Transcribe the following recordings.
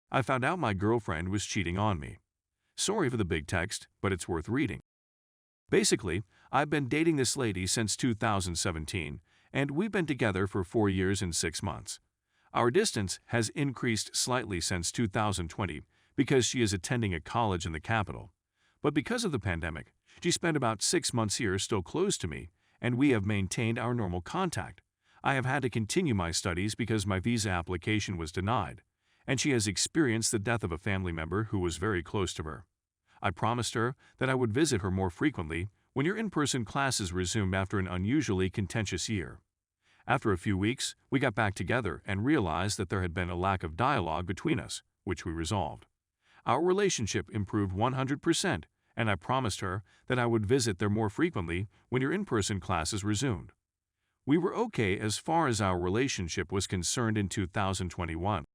I found out my girlfriend was cheating on me. Sorry for the big text, but it's worth reading. Basically, I've been dating this lady since 2017, and we've been together for 4 years and 6 months. Our distance has increased slightly since 2020 because she is attending a college in the capital. But because of the pandemic, she spent about 6 months here still close to me, and we have maintained our normal contact. I have had to continue my studies because my visa application was denied, and she has experienced the death of a family member who was very close to her. I promised her that I would visit her more frequently when your in-person classes resumed after an unusually contentious year. After a few weeks, we got back together and realized that there had been a lack of dialogue between us, which we resolved. Our relationship improved 100%, and I promised her that I would visit there more frequently when your in-person classes resumed. We were okay as far as our relationship was concerned in 2021.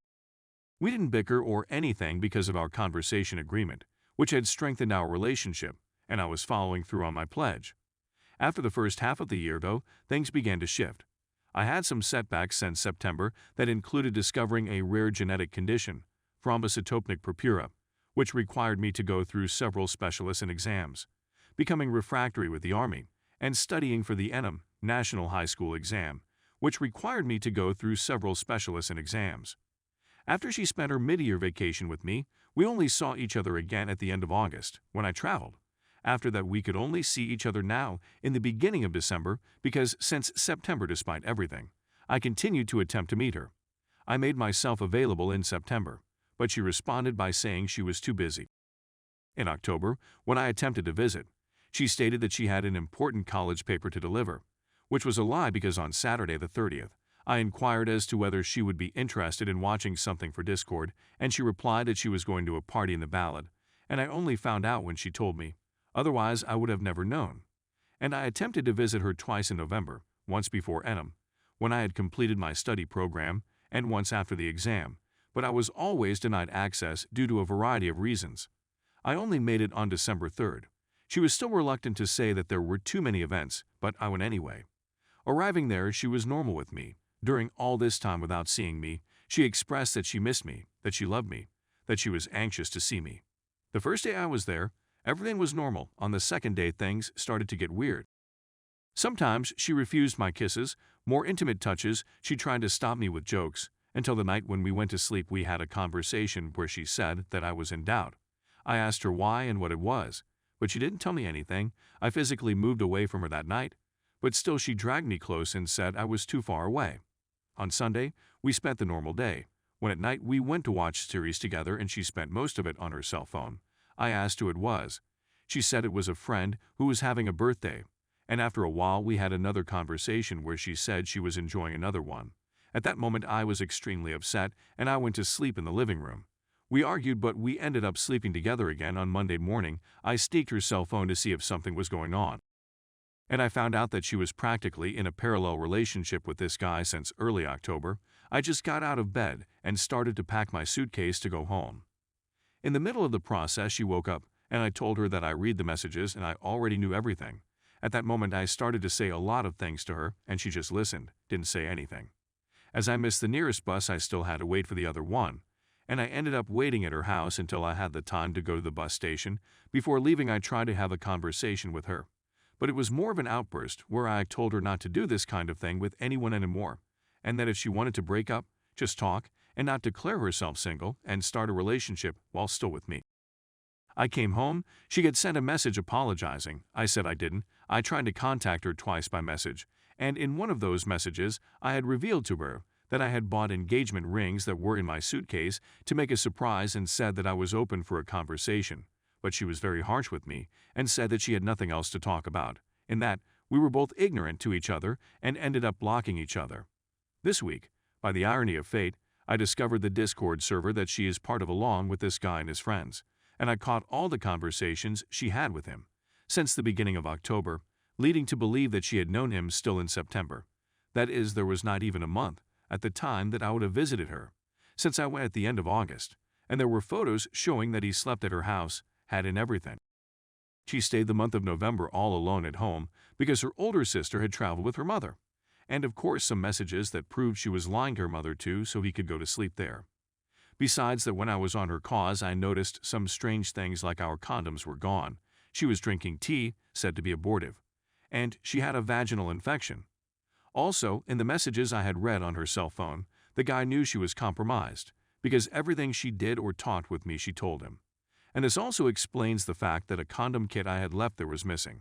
We didn't bicker or anything because of our conversation agreement, which had strengthened our relationship, and I was following through on my pledge. After the first half of the year, though, things began to shift. I had some setbacks since September that included discovering a rare genetic condition, thrombocytopenic purpura, which required me to go through several specialists and exams, becoming refractory with the Army, and studying for the NM, National High School exam, which required me to go through several specialists and exams. After she spent her mid-year vacation with me, we only saw each other again at the end of August, when I traveled. After that, we could only see each other now in the beginning of December because since September, despite everything, I continued to attempt to meet her. I made myself available in September, but she responded by saying she was too busy. In October, when I attempted to visit, she stated that she had an important college paper to deliver, which was a lie because on Saturday the 30th, I inquired as to whether she would be interested in watching something for Discord, and she replied that she was going to a party in the Ballad, and I only found out when she told me. Otherwise, I would have never known. And I attempted to visit her twice in November, once before Enum, when I had completed my study program, and once after the exam, but I was always denied access due to a variety of reasons. I only made it on December 3rd. She was still reluctant to say that there were too many events, but I went anyway. Arriving there, she was normal with me. During all this time without seeing me, she expressed that she missed me, that she loved me, that she was anxious to see me. The first day I was there, everything was normal. On the second day, things started to get weird. Sometimes she refused my kisses, more intimate touches. She tried to stop me with jokes, until the night when we went to sleep we had a conversation where she said that I was in doubt. I asked her why and what it was, but she didn't tell me anything. I physically moved away from her that night, but still she dragged me close and said I was too far away. On Sunday, we spent the normal day. When at night we went to watch series together and she spent most of it on her cell phone. I asked who it was. She said it was a friend who was having a birthday, and after a while we had another conversation where she said she was enjoying another one. At that moment I was extremely upset and I went to sleep in the living room. We argued, but we ended up sleeping together again on Monday morning. I sneaked her cell phone to see if something was going on, and I found out that she was practically in a parallel relationship with this guy since early October. I just got out of bed and started to pack my suitcase to go home. In the middle of the process, she woke up, and I told her that I read the messages and I already knew everything. At that moment, I started to say a lot of things to her, and she just listened, didn't say anything. As I missed the nearest bus, I still had to wait for the other one, and I ended up waiting at her house until I had the time to go to the bus station. Before leaving, I tried to have a conversation with her, but it was more of an outburst where I told her not to do this kind of thing with anyone anymore, and that if she wanted to break up, just talk, and not declare herself single and start a relationship while still with me. I came home. She had sent a message apologizing. I said I didn't. I tried to contact her twice by message, and in one of those messages, I had revealed to her that I had bought engagement rings that were in my suitcase to make a surprise and said that I was open for a conversation. But she was very harsh with me and said that she had nothing else to talk about, in that we were both ignorant to each other and ended up blocking each other. This week, by the irony of fate, I discovered the Discord server that she is part of along with this guy and his friends, and I caught all the conversations she had with him since the beginning of October, leading to believe that she had known him still in September. That is, there was not even a month at the time that I would have visited her, since I went at the end of August, and there were photos showing that he slept at her house, had in everything. She stayed the month of November all alone at home because her older sister had traveled with her mother, and of course some messages that proved she was lying to her mother too so he could go to sleep there. Besides that, when I was on her cause, I noticed some strange things like our condoms were gone. She was drinking tea, said to be abortive. And she had a vaginal infection. Also, in the messages I had read on her cell phone, the guy knew she was compromised, because everything she did or talked with me she told him. And this also explains the fact that a condom kit I had left there was missing.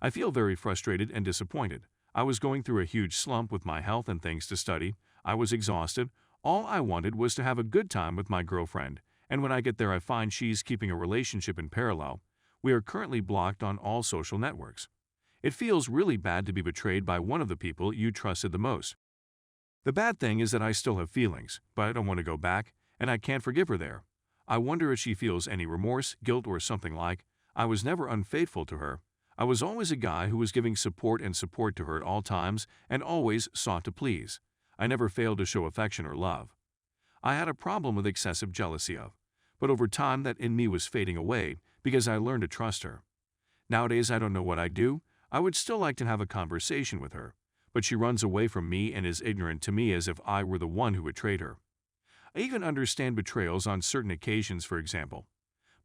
I feel very frustrated and disappointed. I was going through a huge slump with my health and things to study. I was exhausted. All I wanted was to have a good time with my girlfriend, and when I get there I find she's keeping a relationship in parallel. We are currently blocked on all social networks. It feels really bad to be betrayed by one of the people you trusted the most. The bad thing is that I still have feelings, but I don't want to go back, and I can't forgive her there. I wonder if she feels any remorse, guilt, or something like. I was never unfaithful to her. I was always a guy who was giving support to her at all times and always sought to please. I never failed to show affection or love. I had a problem with excessive jealousy of, but over time that in me was fading away because I learned to trust her. Nowadays I don't know what I'd do. I would still like to have a conversation with her, but she runs away from me and is ignorant to me as if I were the one who betrayed her. I even understand betrayals on certain occasions. For example,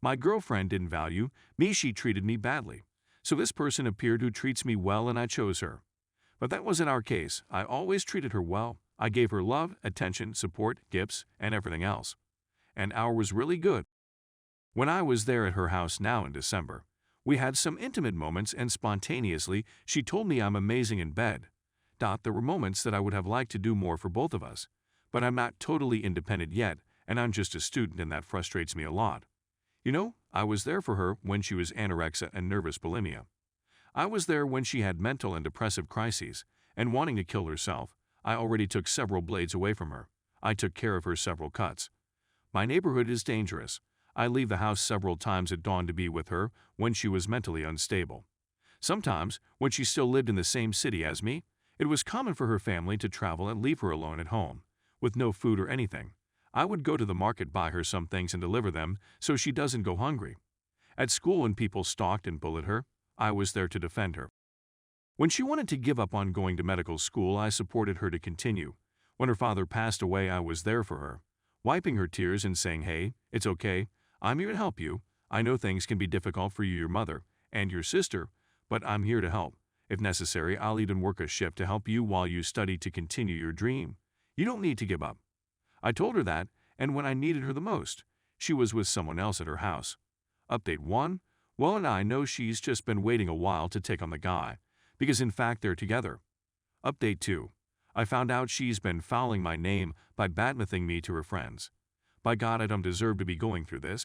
my girlfriend didn't value me, she treated me badly. So this person appeared who treats me well and I chose her. But that wasn't our case. I always treated her well. I gave her love, attention, support, gifts, and everything else. And ours was really good. When I was there at her house now in December, we had some intimate moments and spontaneously she told me I'm amazing in bed. There were moments that I would have liked to do more for both of us. But I'm not totally independent yet, and I'm just a student, and that frustrates me a lot. You know, I was there for her when she was anorexia and nervous bulimia. I was there when she had mental and depressive crises, and wanting to kill herself. I already took several blades away from her. I took care of her several cuts. My neighborhood is dangerous. I leave the house several times at dawn to be with her when she was mentally unstable. Sometimes, when she still lived in the same city as me, it was common for her family to travel and leave her alone at home, with no food or anything. I would go to the market, buy her some things and deliver them so she doesn't go hungry. At school, when people stalked and bullied her, I was there to defend her. When she wanted to give up on going to medical school, I supported her to continue. When her father passed away, I was there for her, wiping her tears and saying, "Hey, it's okay. I'm here to help you. I know things can be difficult for you, your mother, and your sister, but I'm here to help. If necessary, I'll even work a shift to help you while you study to continue your dream. You don't need to give up." I told her that, and when I needed her the most, she was with someone else at her house. Update 1. Well, and I know she's just been waiting a while to take on the guy, because in fact they're together. Update 2. I found out she's been fouling my name by badmouthing me to her friends. By God, I don't deserve to be going through this.